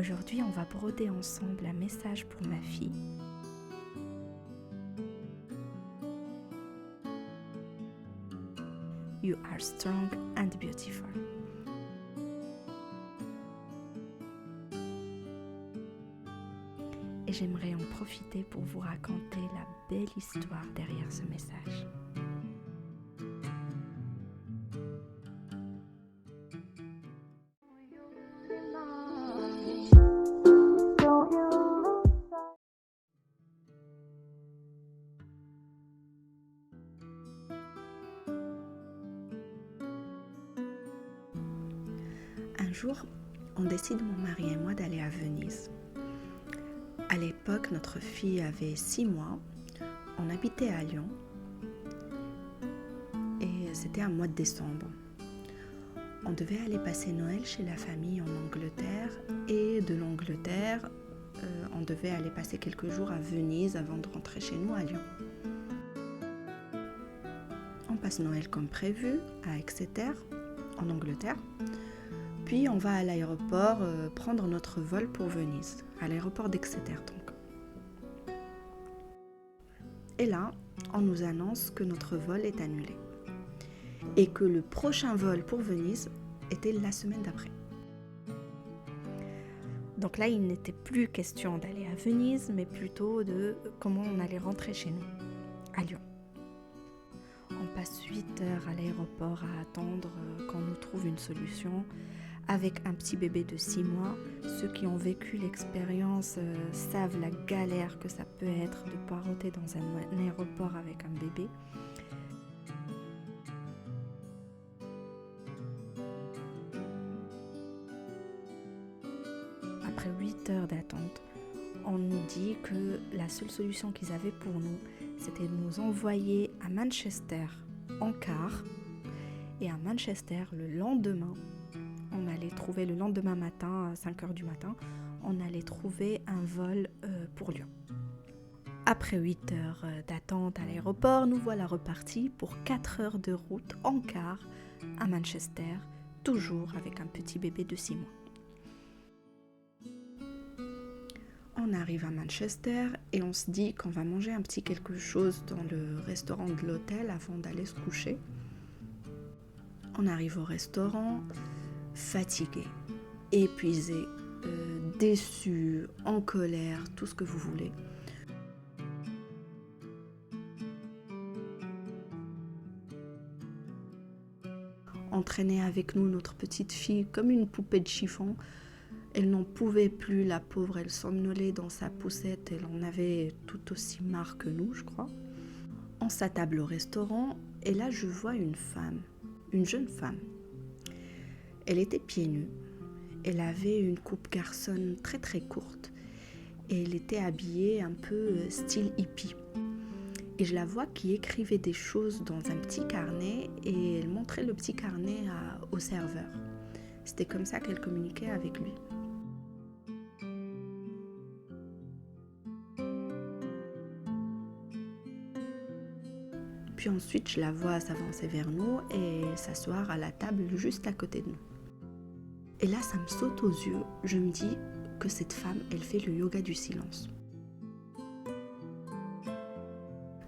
Aujourd'hui, on va broder ensemble un message pour ma fille. You are strong and beautiful. Et j'aimerais en profiter pour vous raconter la belle histoire derrière ce message. Un jour, on décide, mon mari et moi, d'aller à Venise. À l'époque, notre fille avait 6 mois, on habitait à Lyon et c'était un mois de décembre. On devait aller passer Noël chez la famille en Angleterre et de l'Angleterre, on devait aller passer quelques jours à Venise avant de rentrer chez nous à Lyon. On passe Noël comme prévu à Exeter, en Angleterre. Puis on va à l'aéroport prendre notre vol pour Venise, à l'aéroport d'Exeter donc. Et là, on nous annonce que notre vol est annulé et que le prochain vol pour Venise était la semaine d'après. Donc là, il n'était plus question d'aller à Venise, mais plutôt de comment on allait rentrer chez nous, à Lyon. On passe 8 heures à l'aéroport à attendre qu'on nous trouve une solution. Avec un petit bébé de 6 mois, ceux qui ont vécu l'expérience savent la galère que ça peut être de poireauter dans un aéroport avec un bébé. Après 8 heures d'attente, on nous dit que la seule solution qu'ils avaient pour nous, c'était de nous envoyer à Manchester en car. Et à Manchester, le lendemain, on allait trouver le lendemain matin, à 5 heures du matin, on allait trouver un vol pour Lyon. Après 8 heures d'attente à l'aéroport, nous voilà repartis pour 4 heures de route en car à Manchester, toujours avec un petit bébé de 6 mois. On arrive à Manchester et on se dit qu'on va manger un petit quelque chose dans le restaurant de l'hôtel avant d'aller se coucher. On arrive au restaurant, fatigué, épuisé, déçu, en colère, tout ce que vous voulez. On traînait avec nous notre petite fille comme une poupée de chiffon. Elle n'en pouvait plus, la pauvre, elle somnolait dans sa poussette, elle en avait tout aussi marre que nous, je crois. On s'attable au restaurant et là je vois une femme, une jeune femme. Elle était pieds nus, elle avait une coupe garçonne très très courte et elle était habillée un peu style hippie. Et je la vois qui écrivait des choses dans un petit carnet et elle montrait le petit carnet au serveur. C'était comme ça qu'elle communiquait avec lui. Puis ensuite, je la vois s'avancer vers nous et s'asseoir à la table juste à côté de nous. Et là, ça me saute aux yeux. Je me dis que cette femme, elle fait le yoga du silence.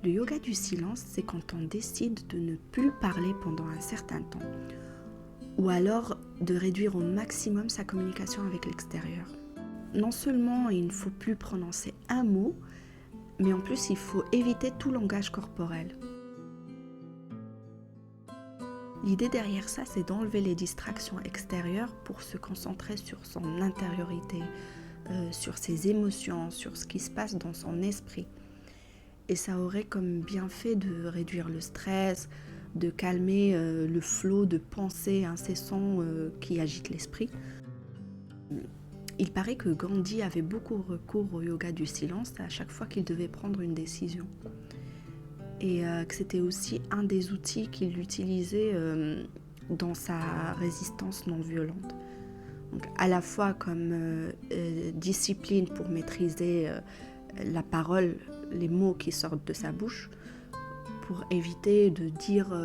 Le yoga du silence, c'est quand on décide de ne plus parler pendant un certain temps, ou alors de réduire au maximum sa communication avec l'extérieur. Non seulement il ne faut plus prononcer un mot, mais en plus il faut éviter tout langage corporel. L'idée derrière ça, c'est d'enlever les distractions extérieures pour se concentrer sur son intériorité, sur ses émotions, sur ce qui se passe dans son esprit. Et ça aurait comme bienfait de réduire le stress, de calmer le flot de pensées incessants qui agitent l'esprit. Il paraît que Gandhi avait beaucoup recours au yoga du silence à chaque fois qu'il devait prendre une décision. Et que c'était aussi un des outils qu'il utilisait dans sa résistance non violente. Donc, à la fois comme discipline pour maîtriser la parole, les mots qui sortent de sa bouche, pour éviter de dire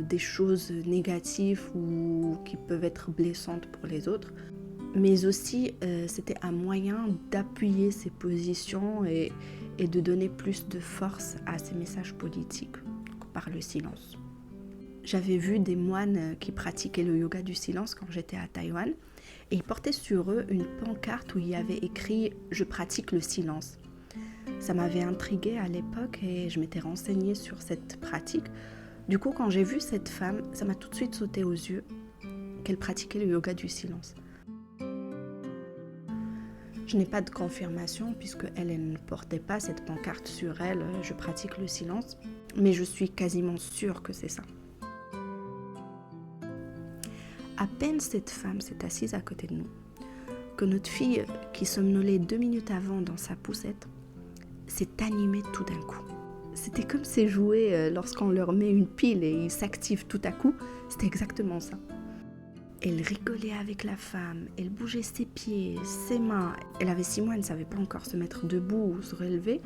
des choses négatives ou qui peuvent être blessantes pour les autres, Mais aussi, c'était un moyen d'appuyer ses positions et de donner plus de force à ses messages politiques par le silence. J'avais vu des moines qui pratiquaient le yoga du silence quand j'étais à Taïwan et ils portaient sur eux une pancarte où il y avait écrit « Je pratique le silence ». Ça m'avait intriguée à l'époque et je m'étais renseignée sur cette pratique. Du coup, quand j'ai vu cette femme, ça m'a tout de suite sauté aux yeux qu'elle pratiquait le yoga du silence. Je n'ai pas de confirmation puisque elle ne portait pas cette pancarte sur elle « Je pratique le silence », mais je suis quasiment sûre que c'est ça. À peine cette femme s'est assise à côté de nous, que notre fille, qui somnolait 2 minutes avant dans sa poussette, s'est animée tout d'un coup. C'était comme ces jouets lorsqu'on leur met une pile et ils s'activent tout à coup, c'était exactement ça. Elle rigolait avec la femme, elle bougeait ses pieds, ses mains. Elle avait 6 mois, elle ne savait pas encore se mettre debout ou se relever,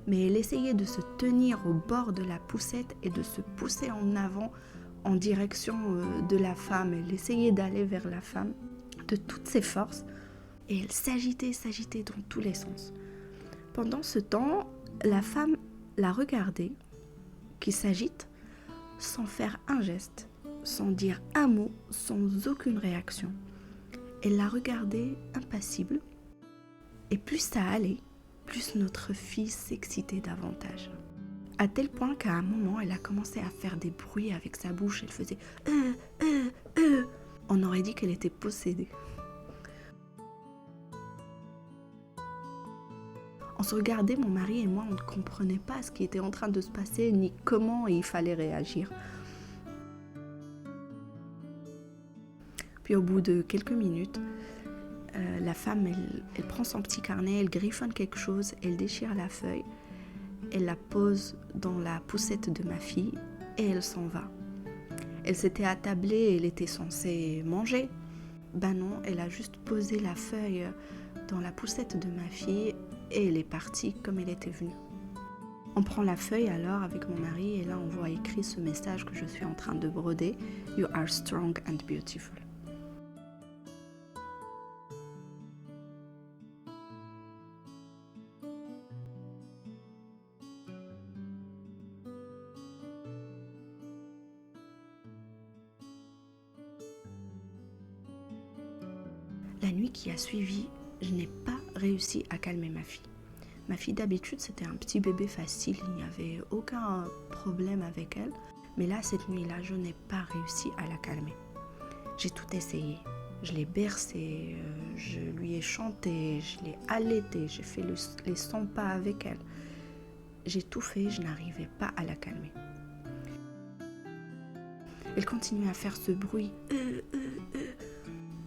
mais elle essayait de se tenir au bord de la poussette et de se pousser en avant en direction de la femme. Elle essayait d'aller vers la femme de toutes ses forces et elle s'agitait dans tous les sens. Pendant ce temps, la femme la regardait, qui s'agite, sans faire un geste, sans dire un mot, sans aucune réaction. Elle la regardait impassible et plus ça allait, plus notre fille s'excitait davantage. À tel point qu'à un moment, elle a commencé à faire des bruits avec sa bouche. Elle faisait On aurait dit qu'elle était possédée. On se regardait, mon mari et moi, on ne comprenait pas ce qui était en train de se passer, ni comment il fallait réagir. Puis au bout de quelques minutes, la femme, elle prend son petit carnet, elle griffonne quelque chose, elle déchire la feuille, elle la pose dans la poussette de ma fille et elle s'en va. Elle s'était attablée, elle était censée manger. Ben non, elle a juste posé la feuille dans la poussette de ma fille et elle est partie comme elle était venue. On prend la feuille alors avec mon mari et là on voit écrit ce message que je suis en train de broder. You are strong and beautiful. La nuit qui a suivi, je n'ai pas réussi à calmer ma fille. Ma fille d'habitude c'était un petit bébé facile, il n'y avait aucun problème avec elle. Mais là, cette nuit-là, je n'ai pas réussi à la calmer. J'ai tout essayé. Je l'ai bercée, je lui ai chanté, je l'ai allaitée, j'ai fait les 100 pas avec elle. J'ai tout fait, je n'arrivais pas à la calmer. Elle continuait à faire ce bruit,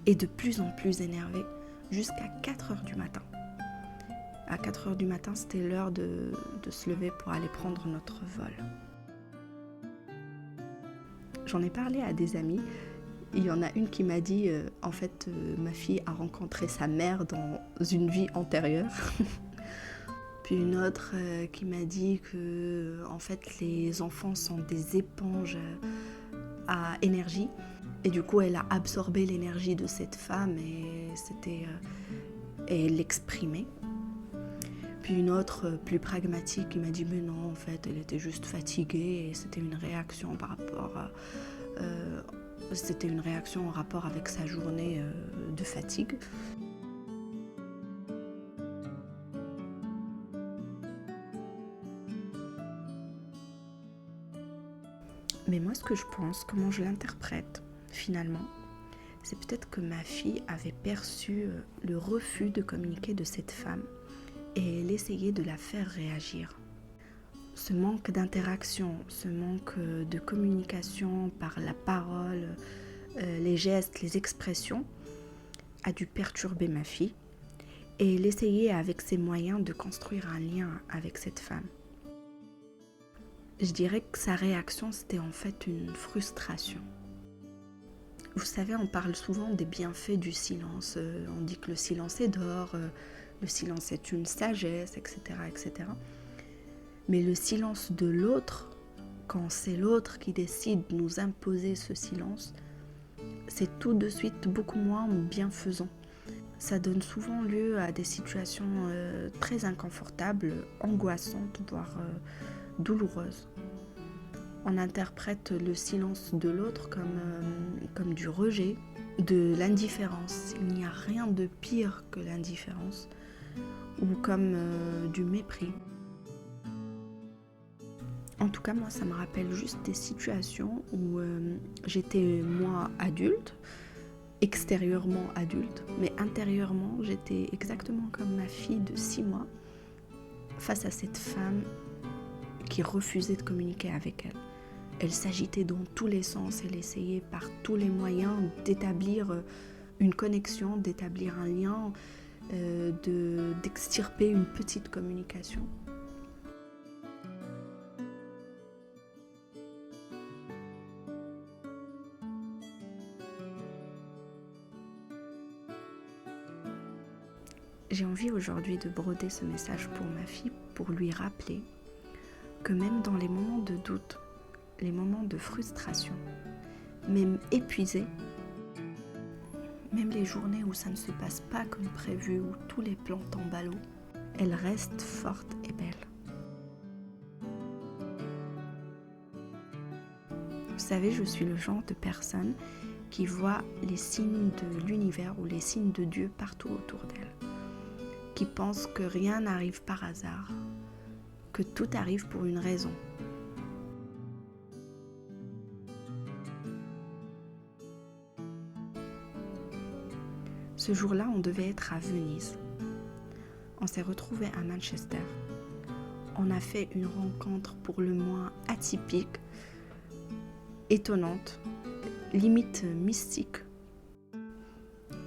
et de plus en plus énervée, jusqu'à 4h du matin. À 4h du matin, c'était l'heure de se lever pour aller prendre notre vol. J'en ai parlé à des amis. Il y en a une qui m'a dit en fait ma fille a rencontré sa mère dans une vie antérieure. Puis une autre qui m'a dit que en fait les enfants sont des éponges à énergie et du coup elle a absorbé l'énergie de cette femme et elle l'exprimait. Puis une autre plus pragmatique qui m'a dit mais non en fait elle était juste fatiguée et c'était une réaction par rapport à c'était une réaction en rapport avec sa journée de fatigue. Mais moi, ce que je pense, comment je l'interprète finalement, c'est peut-être que ma fille avait perçu le refus de communiquer de cette femme et elle essayait de la faire réagir. Ce manque d'interaction, ce manque de communication par la parole, les gestes, les expressions, a dû perturber ma fille et elle essayait avec ses moyens de construire un lien avec cette femme. Je dirais que sa réaction, c'était en fait une frustration. Vous savez, on parle souvent des bienfaits du silence. On dit que le silence est d'or, le silence est une sagesse, etc., etc. Mais le silence de l'autre, quand c'est l'autre qui décide de nous imposer ce silence, c'est tout de suite beaucoup moins bienfaisant. Ça donne souvent lieu à des situations très inconfortables, angoissantes, voire douloureuses. On interprète le silence de l'autre comme du rejet, de l'indifférence. Il n'y a rien de pire que l'indifférence, ou comme du mépris. En tout cas, moi, ça me rappelle juste des situations où j'étais, moi, adulte, extérieurement adulte, mais intérieurement, j'étais exactement comme ma fille de 6 mois face à cette femme qui refusait de communiquer avec elle. Elle s'agitait dans tous les sens, elle essayait par tous les moyens d'établir une connexion, d'établir un lien, d'extirper une petite communication. J'ai envie aujourd'hui de broder ce message pour ma fille, pour lui rappeler que même dans les moments de doute, les moments de frustration, même épuisée, même les journées où ça ne se passe pas comme prévu, où tous les plans tombent à l'eau, elle reste forte et belle. Vous savez, je suis le genre de personne qui voit les signes de l'univers ou les signes de Dieu partout autour d'elle, qui pense que rien n'arrive par hasard, que tout arrive pour une raison. Ce jour-là, on devait être à Venise. On s'est retrouvés à Manchester. On a fait une rencontre pour le moins atypique, étonnante, limite mystique.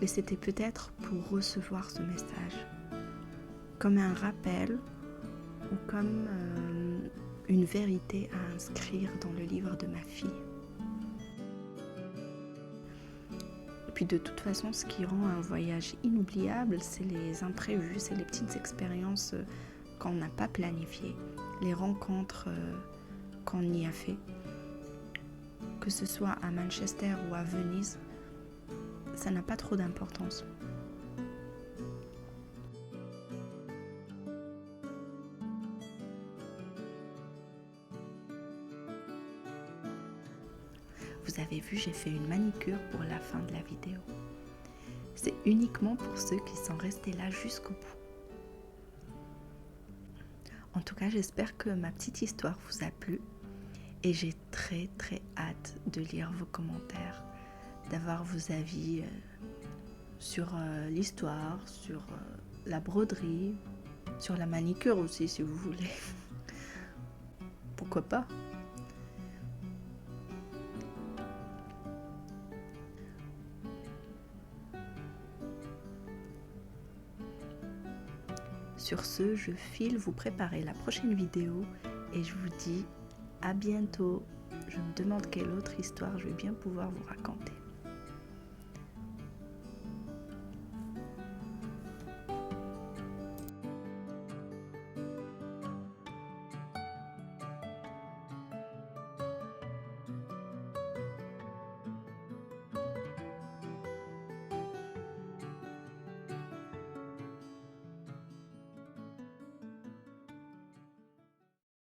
Et c'était peut-être pour recevoir ce message, comme un rappel ou comme une vérité à inscrire dans le livre de ma fille. Et puis de toute façon, ce qui rend un voyage inoubliable, c'est les imprévus, c'est les petites expériences qu'on n'a pas planifiées, les rencontres qu'on y a fait. Que ce soit à Manchester ou à Venise, ça n'a pas trop d'importance. Vous avez vu, j'ai fait une manicure pour la fin de la vidéo. C'est uniquement pour ceux qui sont restés là jusqu'au bout. En tout cas, j'espère que ma petite histoire vous a plu et j'ai très très hâte de lire vos commentaires, d'avoir vos avis sur l'histoire, sur la broderie, sur la manicure aussi si vous voulez. Pourquoi pas ? Sur ce, je file vous préparer la prochaine vidéo et je vous dis à bientôt. Je me demande quelle autre histoire je vais bien pouvoir vous raconter.